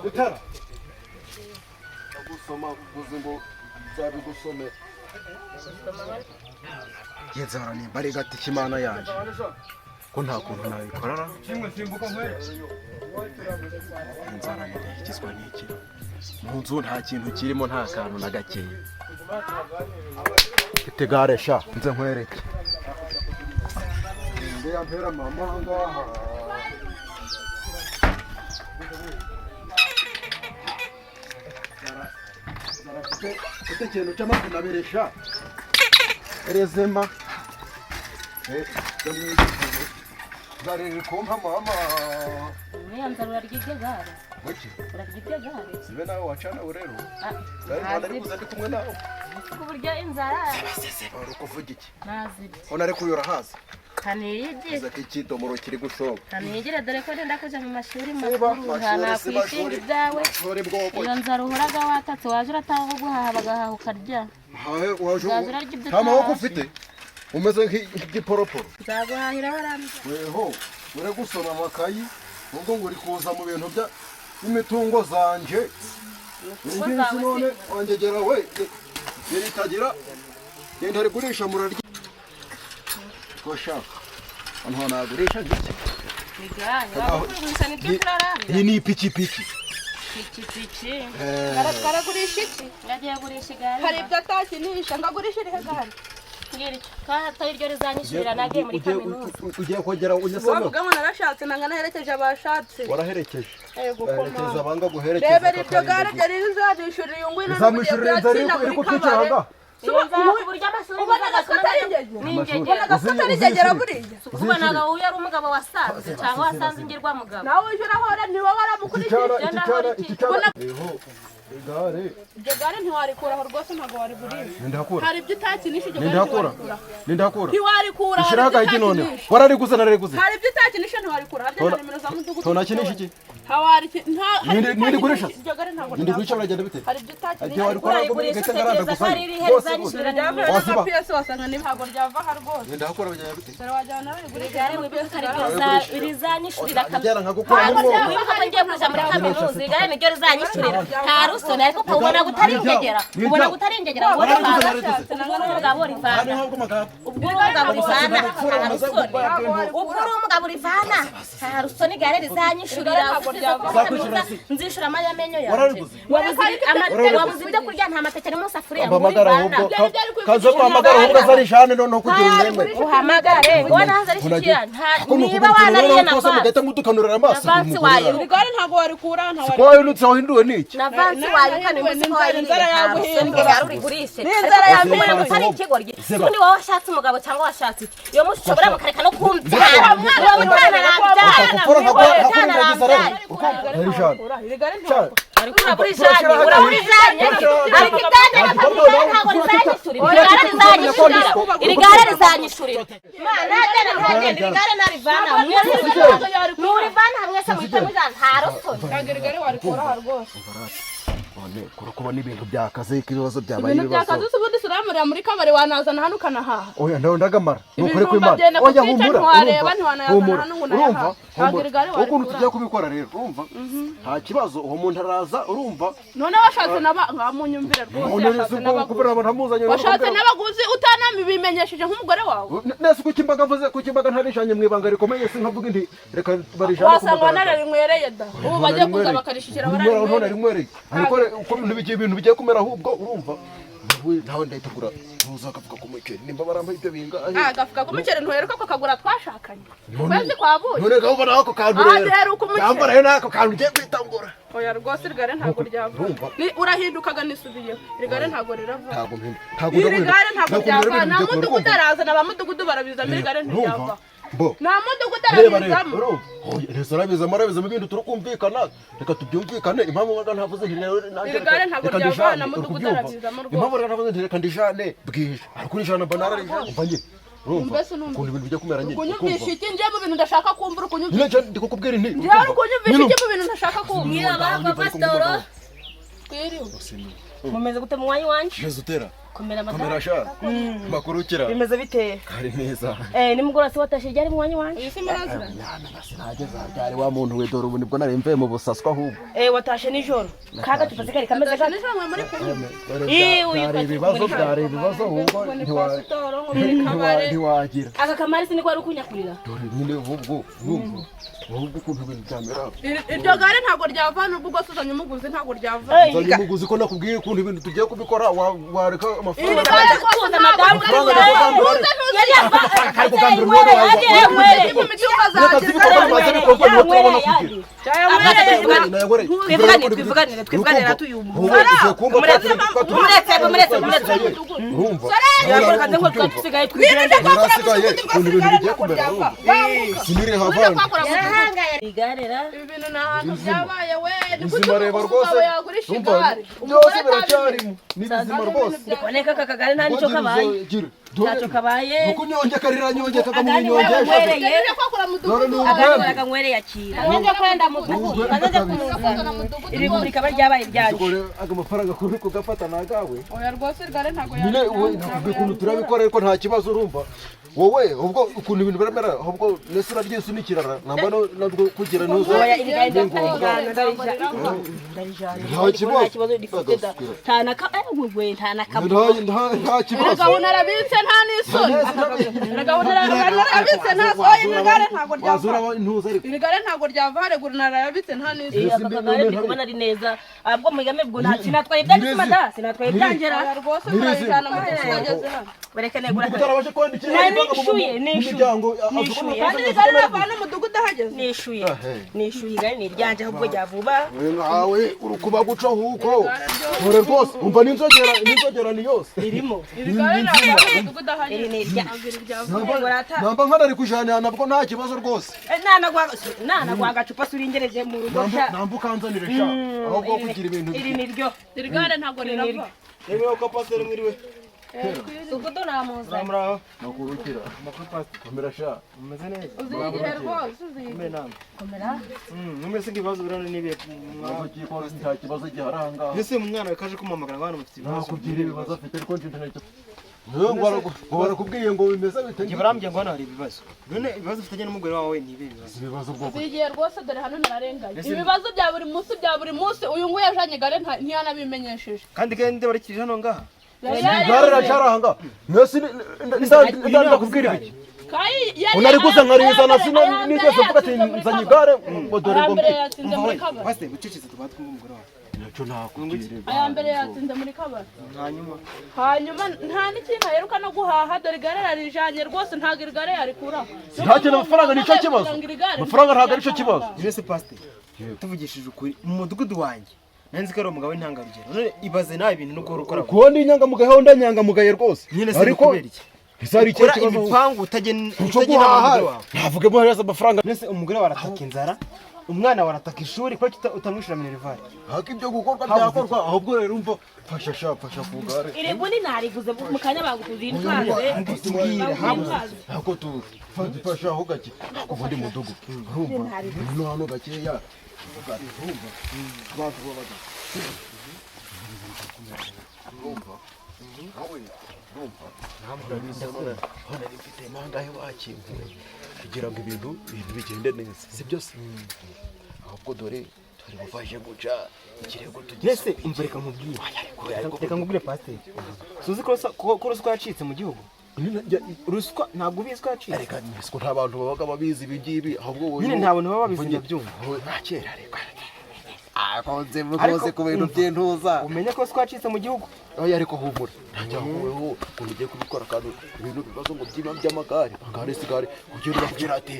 Itara. Gusoma kuzingo zabi gusome. Yezara ni bari gati kimana yaje. Ko nta kuntu nabikorara. Kimwe simbuka nkwere. Inzara igizwe n'iki? Mu nzu nta kintu kirimo nta kantu na gakeya. Itegare sha nze nkwereke. Nde yampera mama ngaha. Ite kintu cy'amagana beresha. Erezema. Zari kumpa mama. Niyanza urarigije gare. Wiki. Urarigije gare. Sibe nawe wacana urero. Zari kuza ndi kumwe nawe. Kuburyo inzara. Sese barukuvuga iki? Nazi. Ona ari kuyora haza. Kaniyige. Zaki kidomoro kiri gushoba. Kaniyigire dore ko ndenda kuja mu mashuri makuru hana kwishinga ibyawe. Shore bwoko. Iyo nzara uhuraga watatse waje urataho guhaha bagahaha ukarya. Hawe waje. Tama wo kufite. Umeze nk'igiporoporo. Nzaguhahira warambye. Weho, ure gusoma amakayi. Ubwo nguri kuza mu bintu bya imitungo zanje. Inginsi none wangegera we. Yeritagira. Yenda ari gurisha murarya. Kosha. Anho nagurisha gike. Iyi ni ipikipiki. Pikipiki. Baragurisha iki? Ngagiye gurisha igare. Hari ibyo atakinisha ngagurisha irihe gare? Ngiri. Ka iryo rizanyishurira nagiye muri kaminuza. Ugiye kongera unyasama. Wavuga ngo narashatse nanga naherekeje abashatse. Waraherekeje. Yego Herekeza abanga guherekeza. Rebera ibyo gare ryari rizanyishurira iyo ngwino. Zamishurira iri kutwicira hanga. Uburyo amasuri ubona ko atari ingegera buriya. Ubona uyu ari umugabo wasanze cyangwa wasanze ingirwa mugabo. Nawe uje urahora niwe waramukurikije. Igare. Iryo gare ntiwarikuraho rwose ntabwo warigurira. Ndakura. Hari ibyo utakinisha iryo gare Nindakura. Ntiwarikura. Ishiraka iki none. Warariguze narariguze. Hari ibyo utakinisha ntiwarikura. Harya nimero za mudugudu. Tonakinisha iki? Hawari Nindi gurisha. Iryo gare ntabwo. Nindi gurisha baragenda bite? Hari ibyo utakinisha. Agiye warikora ngo gete ngaranda gusanya. Wasiba. PS wasanga ntabwo ryava har rwose. Ndakura bajya bite? Sero wajyana bari Igare wibyo karikoza irizanyishurira Agera nkagukora ngo wibuka ngiye kuja muri kaminuza igare niryo rizanyishurira. Nta rusona ariko ubona gutari ingegera. Ubona gutari ingegera ngo umugabo rivana. Ubwo umugabo rivana. Ubwo umugabo rivana. Nta rusona igare rizanyishurira. Nzishura amamenyo yawe. Wabuze ibyo kurya nta mateke ari mu safuriya ngo rivana. Kazo kwamagara ahubwo zari jane none kugira umwemwe. Uhamagare ubona hanze ari shikira. Niba wanariye na mugahita mudukanurira amaso. Vansi wayo. Igare ntabwo warikura nta Kwa yunutse wahinduwe niki? Na vansi wayo kandi musiko inzara yaguhinduye. Urigurishe. Inzara yaguhinduye. Utari ikigoryi. Undi wowe washatse umugabo cyangwa washatse iki? Iyo mushobora mukareka no kumbyara. Uwo mwana ariko uragurijanye ariko igare ntabwo rizanyishurira. Iri gare rizanyishurira. Mana agenda ntagenda iri gare narivana. Nurivana mwese muhita mujana nta rusoni. Iri gare warikura rwose. Kubona ibintu byakaze ibibazo byabaye ibintu byakaze ubundi suramurira muri kabare wanazana hano ukanahaha. Oya ndagamara nukuri kw'Imana. Oya humura. Urumva? Ukuntu tujya kubikora rero urumva? Nta kibazo uwo muntu araza urumva? None washatse ngamunyumvira rwose. Washatse n'abaguzi utanamibimenyesheje nk'umugore wawe. Nese kukimbaga ntarishanye mwibanga rikomeye sinkavuga ndi reka barijana. Wasanga nararimwereye da. Ubu bagiye kuza bakarishikira bararimwereye. Ariko uko ibintu bigiye kumera ahubwo urumva ntawe ndayitegura ntuzakavuga ko mukere nimba barampa ibyo binga agafuka ko mukere ntuheruka ko kagura twashakanye kwezi kwabuye none gahubona nako kantu rero cyangwa rero nako kantu ugiye kwitangura oya rwose rigare ntabwo ryava urahindukaga nisubiyeho rigare ntabwo rirava ntabwo rigare ntabwo ryava na mudugudu araza na bamudugudu barabiza rigare ntiryava na mudugudu arabizamo rero arabizamo ibintu turukumvikana reka tubyumvikane impamvu mwaga ntavuze nti rigare ntabwo ryava na mudugudu arabizamo rwose impamvu ntavuze nti reka ndijane bwije ariko nijana banara umva nge mbese numva ibintu bijya kumera nyine kunyumvisha iki nje mu bintu ndashaka kumva kunyumvisha nyine ndi kukubwira nti njye kunyumvisha iki mu bintu ndashaka kumva niba baba pastor twiriwe mumeze gute mu wanyu wanje Yesu tera komera sha makurukira bimeze bite kari neza nimugora se watashe ryari mwanyi wanje isi murazira sinageze ryari wa muntu we dore ubu nibwo naremveye mu busaswa ahubwo watashe nijoro kaga tupase kari kameze gato nijoro mwe muri kumwe byari ibibazo ahubwo ntiwagira aka kamari siniko ari kunyakurira dore nyine ahubwo ukuntu ibintu byamera iryo gare ntago ryavana ubwo gusuzanya umuguzi ntago ryavana uzanye umuguzi ko nakubwiye ukuntu ibintu tugiye kubikora wareka amafaranga kuza madamu twivuganira tuyumva ibintu nahantu byabaye we nikumareba rwose byose biracyarimo nibizima rwose ndikuboneka aka kagare nta nicyo kabaye ntacyo kabaye nukunyonge karira nyonge kakamunyongesha agakora kanywereye akira nyonge kwenda mudugudu kazaje kumuzana iri muri kaba ryabaye ryaje aga mafaranga kuri kugafata nagawe oya rwose igare ntago nyine ukuntu turabikora ariko nta kibazo urumva wowe ubwo ukuntu ibintu biramera ahubwo nesura ryese unikirara namba nabwo kugira nuzo oya iri gare nta kibazo difite da tana ka wewe tana ka nta kibazo gahunda arabitse nta n'isoni gahunda arabitse nta soyi igare ntago ryavara igare ntago ryavare guruna arabitse nta n'isoni aka kagare ndikubona ari neza abwo mugame bwo nta sinatwaye ibyanditse mada sinatwaye ibyangera rwose turabijana mu kigeze hano bareke negura utarabashe kwandikira nishuye kandi igare navana umudugudu ahageze nishuye igare ni ryanje ahubwo ryavuba nkawe urukuba guca huko ore rwose umva n'inzogera ni yose irimo igare navana umudugudu ahageze iri ni ryanje namba nkana kujana nabwo nta kibazo rwose nana gwa gacupa suringereje mu rugo namba ukanzanire sha ahubwo kugira ibintu iri ni ryo igare ntago rirava Niwe ko pastor mwiriwe. Sukudo namuza. Namuraho. nakurukira komera sha Umeze neza. uzigiye rwose uzigiye Kumbe namwe. komera Numese ngibazo birano nibiye. nakugiye ko nta kibazo giharanga Nese umwana kaje kumamagara abana mufite ibibazo. nakugira ibibazo afite ariko internet barakubwiye ngo bimeze bite Ngi barambye ngo hano hari ibibazo. None ibibazo ufitanye n'umugore wawe ni ibi bibazo. ibibazo bwoko uzigiye rwose dore hano nararenganye ibibazo bya buri munsi uyu nguyu yajanye igare ntiyanabimenyesheje Kandi kende barikije hano ngaha. igare racaranga mwese ndakubwira iki unari gusa nkarizana sina nigeze mvuga ati nzanye igare ngo dore ngo mbere yatsinze muri kabari Base gucecetse tubatwe umugore wawe. naco nakubwira aya mbere yatsinze muri kabari Hanyuma nta n'ikintu aheruka no guhaha dore igare yarijanye rwose ntabwo igare yarikuraho ntakene amafaranga nicyo kibazo amafaranga ntabwo aricyo kibazo Nese pastor. Tuvugishije ukuri mu mudugudu wanjye. Nanzi ko ari umugabo w'intangarugero. None ibaze nawe ibintu nuko ukora. kubona inyangamugayo ndanyangamugaye rwose ariko isari icyo ukora kibazo imipangu utagena guhaha ntavuge mo heza amafaranga Nese umugore warataka inzara, umwana warataka ishuri ko utamwishura minerval. haka ibyo gukorwa byakorwa ahubwo rero umva fasha kugare iri buni nariguze mu kanya bagukuze intwaze nako fasha aho gake kuva ndi mudugu urumva no hano gakeya urumva abantu babaga urumva nawe urumva hano mfite mangahe wakinkuye kugira ngo ibintu bigende neza si byose ahubwo dore turi gufashe guca ikirego tugiye Nese umvereka nkubwiye. Reka nkubwire pastor. Suzi ko ruswa yacitse mu gihugu. Ruswa ntabwo ubizwa yacitse. reka nisiko nta bantu babaga babizi ibigibi ahubwo wowe Nyine ntabwo baba babizi ndabyumva. kera reka akonze mukoze ku bintu by'intuza Umenye ko ruswa yacitse mu gihugu. oya ariko humura ntajya wowe ugiye kubikora kandi ibintu bibazo ngo by'amagare agare sigare ugiye kugira ati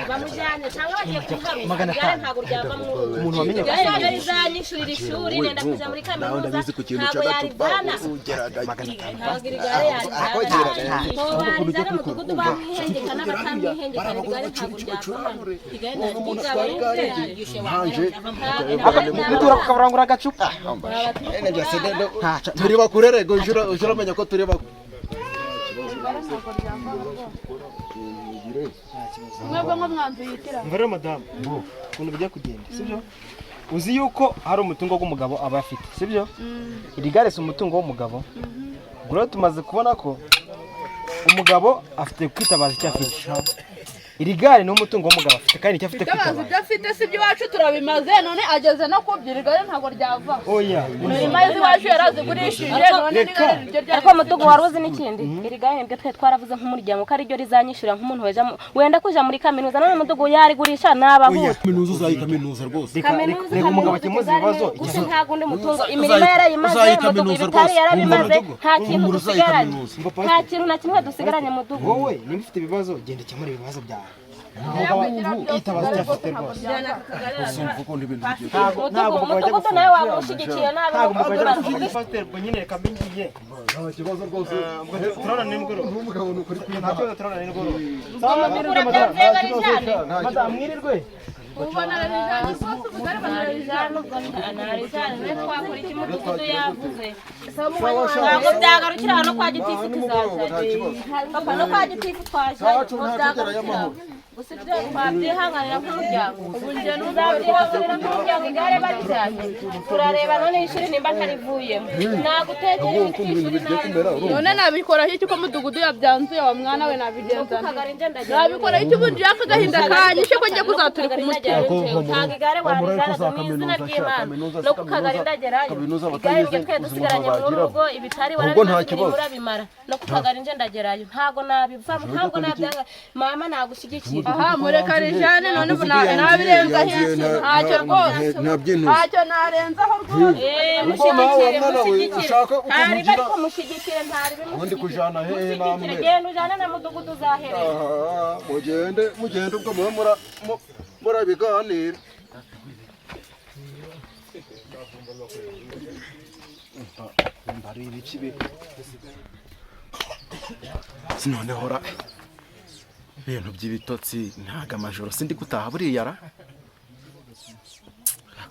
bamujyanye cyangwa bagiye kuharuka igare ntabwo ryava mu Umuntu wamenye ko igare rizanyishurira ishuri nenda kuja muri nawe kaminuza ndabizi ku kintu ntabwo cy'agacupa yarivana ugeraga ntabwo iri gare yarijyana barizana umudugudu bamwihengeka n'abatamwihengeka iri gare ntabwo ryavamo igare Nitura kukaburangura agacupa. turi bakurere ngo ujuramenya ko turi bakuru mwebwe nko mwanzuyitira umva rero madamu ukuntu bijya kugenda sibyo uzi yuko hari umutungo w'umugabo aba afite sibyo iri gare si umutungo w'umugabo ubwo rero tumaze kubona ko umugabo afite kwitabaza icyo afite iri gare ni umutungo w'umugabo afite kandi icyo afite kwitabaza ibyo afite si ibyo iwacu turabimaze none ageze no kubyira igare ntabwo ryava oya imirima y'iwacu yarazigurishije none n'igare ryo ryari ariko mutugu wari uzi n'ikindi iri gare nibyo twe twaravuze nk'umuryango ko ari ryo rizanyishyura nk'umuntu wenda kuja muri kaminuza none mutugu yarigurisha n'abahuza kaminuza uzayi kaminuza rwose reka umugabo akemuza ibibazo gusa nta gundi mutungo imirima yarayimaze mutugu ibitari yarabimaze nta kintu dusigaranye nta kintu na kimwe dusigaranye mutugu wowe niba ufite ibibazo genda ukemure ibibazo byawe itabaza icyo afite rwose umutugu nawe waba ushyigikiye ntabwo umugabo nyine reka mbingiye nta kibazo rwose turabona nimugoroba n'umugabo ni ukuri nta kibazo turabona nimugoroba nta mwirirwe ubona narijana rwose ubugari banarijana twakora iki mutugudu yavuze ntabwo byagarukira hano kwa gitifu tuzaza papa no kwa gitifu twajyayo byagarukira gusa ibyo twabyihanganira nk'umuryango uzabyihanganira nk'umuryango igare barijyanye turareba none ishuri nimba ntarivuyemo nagutekereza twishyura none nabikoraho iki ko mudugudu yabyanzuye wa mwana we nabigenza nabikoraho iki ubundi yaka agahinda kanyishe ko ngiye kuzaturi ku mutwe ntabwo igare warijyana mu izina ry'Imana no ku kagari ndagerayo igare ryo twe dusigaranye mu rugo ibitari warabimaze urabimara no ku kagari nje ndagerayo ntabwo nabivamo ntabwo nabyanga mama nagushyigikira aha mureka rijane none ubu nabirenzaho iki ntacyo rwose ntacyo narenzaho rwose mushyigikire ntari bari kumushyigikire ntari ubundi kujana hehe namwe genda ujyane na mudugudu uzaherera mugende ubwo muba murabiganira sinoneho ra ibintu by'ibitotsi ntago amajoro sindi gutaha buriya ra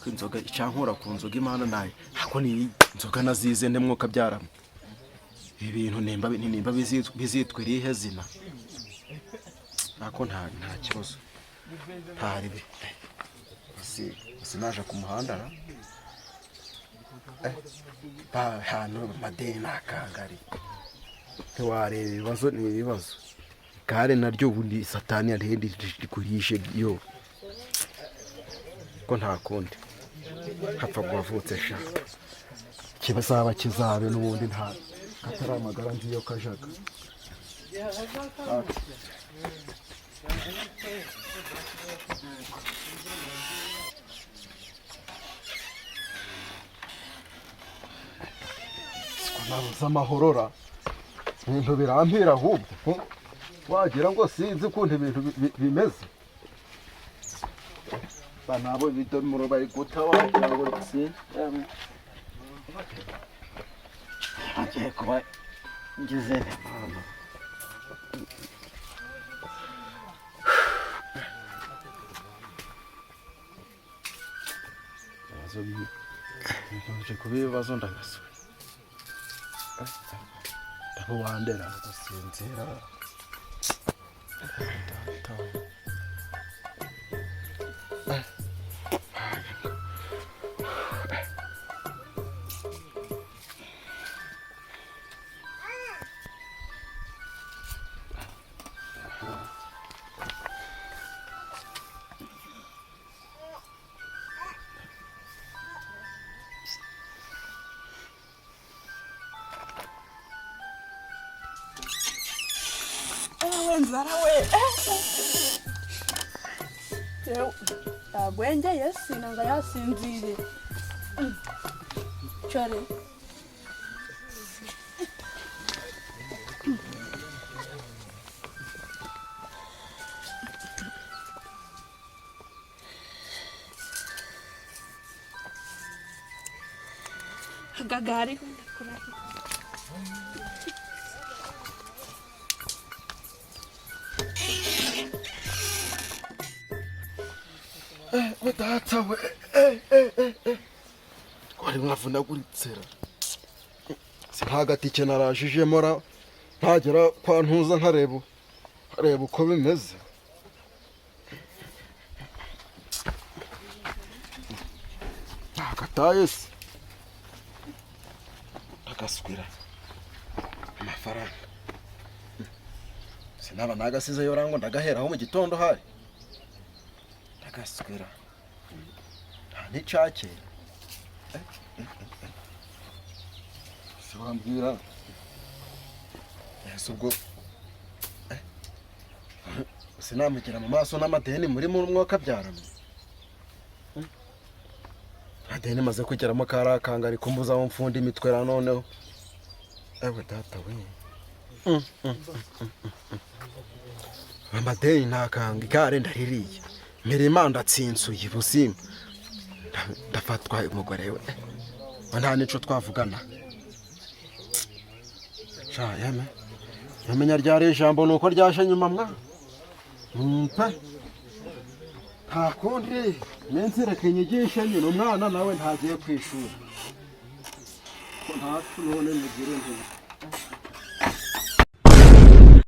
inzoga icankura ku nzoga imana nayo ako ni inzoga nazize nde mwuka byaramo ibintu nimba bizitwa irihe zina ako nta kibazo ntari sinaje ku muhanda ra hano madeni nakangari ntiwareba ibibazo ni ibibazo igare naryo ubundi satani yarihenda rigurishe yo ko nta kundi hapfa guhavutse sha kibasaba kizabe n'ubundi nta kataramagara nziyo kajaga nabuze amahorora ibintu birampira ahubwo wagira ngo sinzi ukuntu ibintu bimeze banabo bidomoro bari guta wagira ngo sinzi agiye kuba ngize ibibazo kuba ibibazo ndagaswe ndabo wandera gusinzira nzara we yagwengeye sinanga yasinziriye cyore gagari data we wari mwavunaguritse simpagatike narajijemo ra ntagera kwa ntuza nkareba uko bimeze. Ntakataye se agaswira amafaranga sinaba nagasize yorango ndagaheraho mu gitondo hari ndagaswira nta n'icake se wambwira ese ubwo sinamugira mu maso n'amadeni muri mu mwaka byaramo adeni maze kugeramo karakanga ari kumbuza wo mfundi imitwera noneho ewe data we amadeni nakanga igare ndaririye mirima ndatsinsuye busima ndafatwa umugore we nta nico twavugana sha yeme yamenya ryari ijambo nuko ryashe nyuma mwa mpa nta kundi iminsi reka inyigishe nyine umwana nawe ntagiye kwishura ko ntacu none mugire nti